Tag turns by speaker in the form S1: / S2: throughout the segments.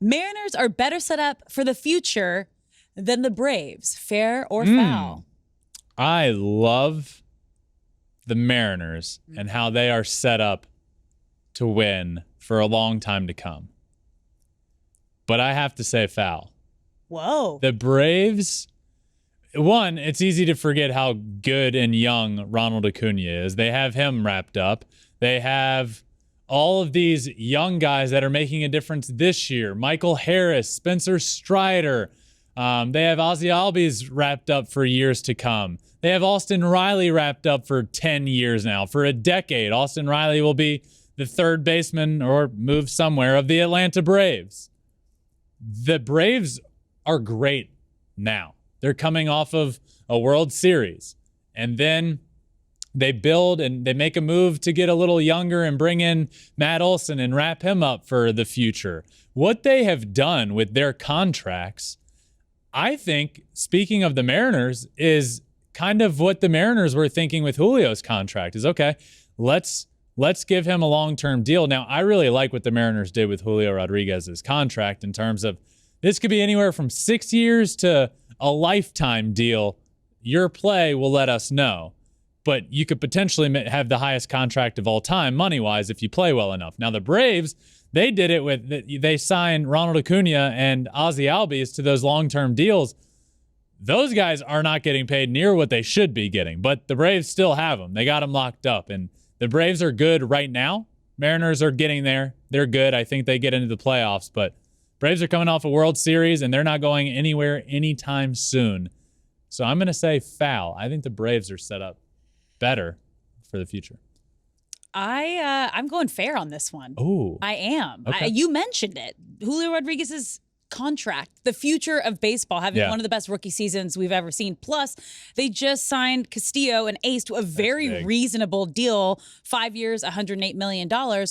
S1: Mariners are better set up for the future than the Braves. Fair or foul?
S2: I love the Mariners and how they are set up to win for a long time to come. But I have to say foul.
S1: Whoa.
S2: The Braves, one, it's easy to forget how good and young Ronald Acuna is. They have him wrapped up. They have all of these young guys that are making a difference this year. Michael Harris, Spencer Strider. They have Ozzie Albies wrapped up for years to come. They have Austin Riley wrapped up for 10 years now. For a decade, Austin Riley will be the third baseman or move somewhere of the Atlanta Braves. The Braves are great now. They're coming off of a World Series. And then they build and they make a move to get a little younger and bring in Matt Olson and wrap him up for the future. What they have done with their contracts, I think, speaking of the Mariners, is kind of what the Mariners were thinking with Julio's contract is, okay, let's give him a long-term deal. Now, I really like what the Mariners did with Julio Rodriguez's contract in terms of this could be anywhere from 6 years to a lifetime deal. Your play will let us know. But you could potentially have the highest contract of all time, money-wise, if you play well enough. Now, the Braves, they did it with, they signed Ronald Acuna and Ozzie Albies to those long-term deals. Those guys are not getting paid near what they should be getting, but the Braves still have them. They got them locked up, and the Braves are good right now. Mariners are getting there. They're good. I think they get into the playoffs, but Braves are coming off a World Series, and they're not going anywhere anytime soon. So I'm going to say foul. I think the Braves are set up better for the future.
S1: I'm going fair on this one.
S2: Oh,
S1: I am.
S2: Okay.
S1: You mentioned it. Julio Rodriguez's contract, the future of baseball, having one of the best rookie seasons we've ever seen. Plus, they just signed Castillo, an ace, to a very reasonable deal, 5 years, $108 million.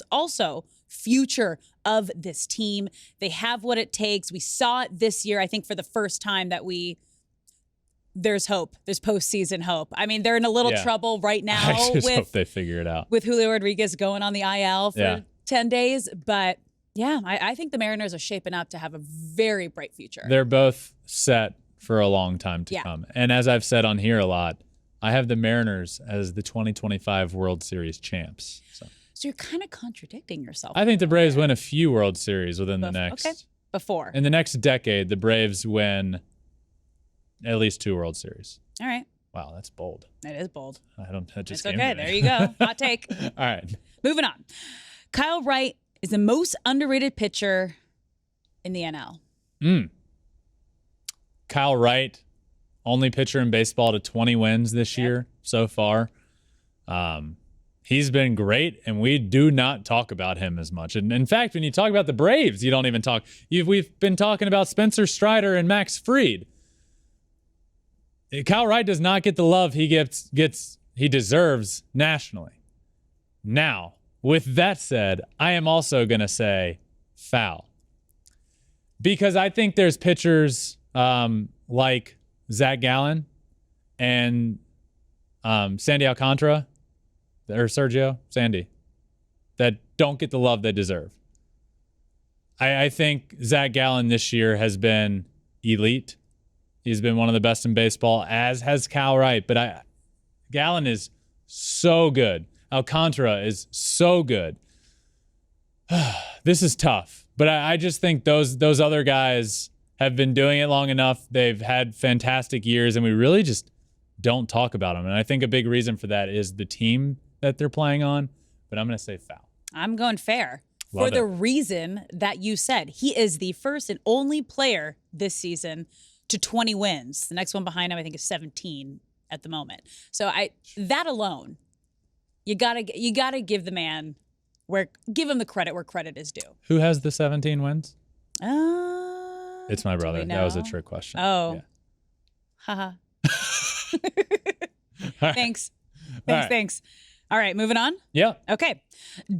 S1: Also, future of this team. They have what it takes. We saw it this year, I think, for the first time that there's hope. There's postseason hope. I mean, they're in a little trouble right now.
S2: I just hope they figure it out.
S1: With Julio Rodriguez going on the IL for 10 days. But yeah, I think the Mariners are shaping up to have a very bright future.
S2: They're both set for a long time to come. And as I've said on here a lot, I have the Mariners as the 2025 World Series champs.
S1: So you're kind of contradicting yourself.
S2: I think the Braves win a few World Series within the next.
S1: Before.
S2: In the next decade, the Braves win at least 2 World Series.
S1: All right.
S2: Wow, that's bold.
S1: It is bold.
S2: That just
S1: it's okay. There you go. Hot take.
S2: All right.
S1: Moving on. Kyle Wright is the most underrated pitcher in the NL.
S2: Kyle Wright, only pitcher in baseball to 20 wins this year so far. He's been great, and we do not talk about him as much. And in fact, when you talk about the Braves, you don't even talk. We've been talking about Spencer Strider and Max Fried. Kyle Wright does not get the love he deserves nationally. Now, with that said, I am also going to say foul. Because I think there's pitchers like Zach Gallen and Sandy Alcantara, or Sandy, that don't get the love they deserve. I think Zach Gallen this year has been elite. He's been one of the best in baseball, as has Kyle Wright. But Gallen is so good. Alcantara is so good. This is tough. But I just think those other guys have been doing it long enough. They've had fantastic years, and we really just don't talk about them. And I think a big reason for that is the team that they're playing on. But I'm going to say foul.
S1: I'm going fair. For the reason that you said. He is the first and only player this season to 20 wins. The next one behind him, I think, is 17 at the moment. So that alone, you gotta give the man give him the credit where credit is due.
S2: Who has the 17 wins? It's my brother. That was a trick question.
S1: Oh, haha. Thanks. Thanks. All right, moving on?
S2: Yeah.
S1: Okay.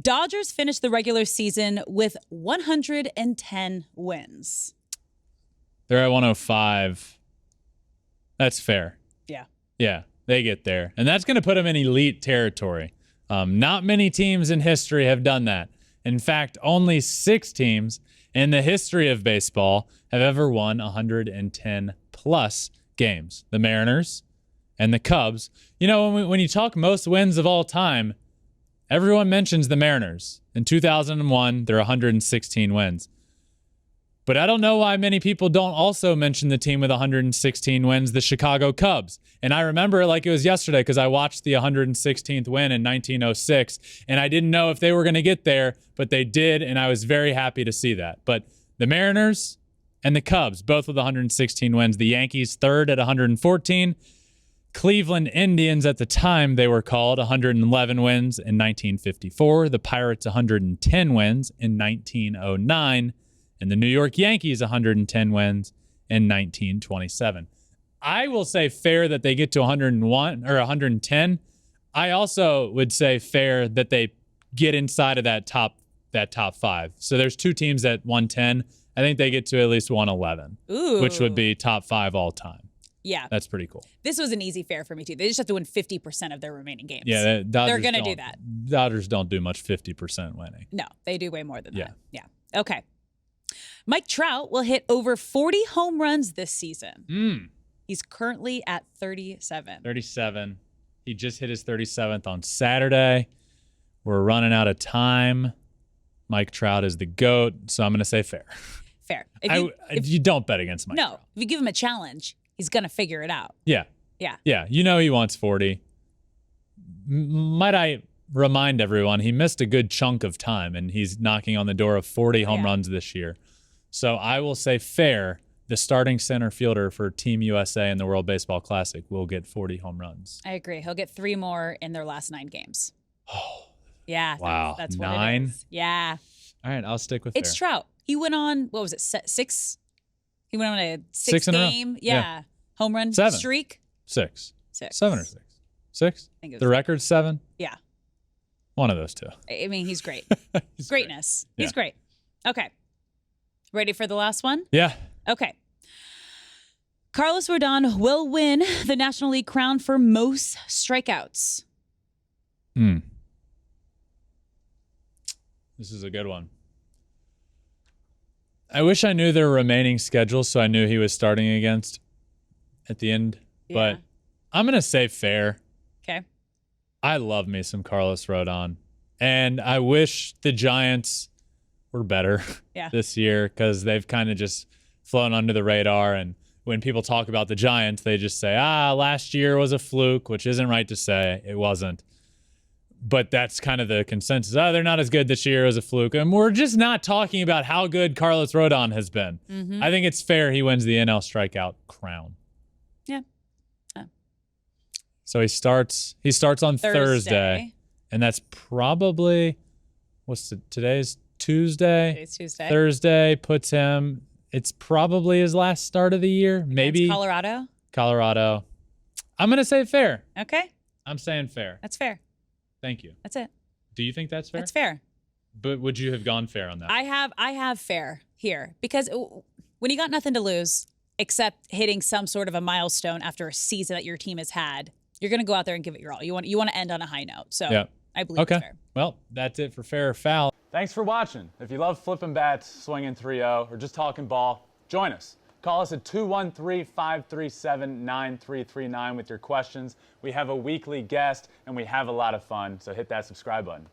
S1: Dodgers finished the regular season with 110 wins.
S2: They're at 105. That's fair.
S1: Yeah.
S2: Yeah, they get there. And that's going to put them in elite territory. Not many teams in history have done that. In fact, only 6 teams in the history of baseball have ever won 110 plus games. The Mariners and the Cubs. You know, when you talk most wins of all time, everyone mentions the Mariners. In 2001, they're 116 wins. But I don't know why many people don't also mention the team with 116 wins, the Chicago Cubs. And I remember it like it was yesterday because I watched the 116th win in 1906, and I didn't know if they were going to get there, but they did, and I was very happy to see that. But the Mariners and the Cubs, both with 116 wins. The Yankees third at 114. Cleveland Indians at the time they were called 111 wins in 1954. The Pirates 110 wins in 1909. And the New York Yankees 110 wins in 1927. I will say fair that they get to 101 or 110. I also would say fair that they get inside of that top five. So there's two teams at 110. I think they get to at least 111, which would be top five all time.
S1: Yeah.
S2: That's pretty cool.
S1: This was an easy fair for me, too. They just have to win 50% of their remaining games.
S2: Yeah,
S1: they're going to do that.
S2: Dodgers don't do much 50% winning.
S1: No, they do way more than that. Yeah. Okay. Mike Trout will hit over 40 home runs this season. He's currently at 37.
S2: 37. He just hit his 37th on Saturday. We're running out of time. Mike Trout is the GOAT, so I'm going to say fair.
S1: Fair.
S2: If you don't bet against Mike Trout.
S1: If you give him a challenge, he's going to figure it out.
S2: Yeah. You know he wants 40. Might I remind everyone, he missed a good chunk of time, and he's knocking on the door of 40 home runs this year. So I will say fair. The starting center fielder for Team USA in the World Baseball Classic will get 40 home runs.
S1: I agree. He'll get 3 more in their last 9 games.
S2: Oh,
S1: yeah.
S2: Wow.
S1: That's
S2: 9?
S1: what it is. Yeah.
S2: All right, I'll stick with
S1: It's
S2: fair.
S1: Trout. He went on, what was it, 6? He went on a 6-game home run streak.
S2: 6.
S1: 6.
S2: 7 or 6? 6?
S1: I think it was
S2: the record's 7?
S1: Yeah.
S2: One of those two.
S1: I mean, he's great.
S2: He's
S1: Greatness.
S2: Great.
S1: He's great. Okay. Ready for the last one?
S2: Yeah.
S1: Okay. Carlos Rodon will win the National League crown for most strikeouts.
S2: This is a good one. I wish I knew their remaining schedule so I knew he was starting against at the end.
S1: Yeah.
S2: But I'm going to say fair.
S1: Okay.
S2: I love me some Carlos Rodon. And I wish the Giants were better this year because they've kind of just flown under the radar. And when people talk about the Giants, they just say, last year was a fluke, which isn't right to say. It wasn't. But that's kind of the consensus. They're not as good this year as a fluke. And we're just not talking about how good Carlos Rodon has been. Mm-hmm. I think it's fair he wins the NL strikeout crown.
S1: Yeah.
S2: So he starts on Thursday. And that's probably, today's Tuesday?
S1: Today's Tuesday.
S2: Thursday puts him, it's probably his last start of the year. Maybe.
S1: Against
S2: Colorado. I'm going to say fair.
S1: Okay.
S2: I'm saying fair.
S1: That's fair.
S2: Thank you.
S1: That's it.
S2: Do you think that's fair?
S1: That's fair.
S2: But would you have gone fair on that?
S1: I have fair here because when you got nothing to lose except hitting some sort of a milestone after a season that your team has had, you're going to go out there and give it your all. You want to end on a high note. So I believe it's fair.
S2: Well, that's it for Fair or Foul.
S3: Thanks for watching. If you love flipping bats, swinging 3-0, or just talking ball, join us. Call us at 213-537-9339 with your questions. We have a weekly guest, and we have a lot of fun, so hit that subscribe button.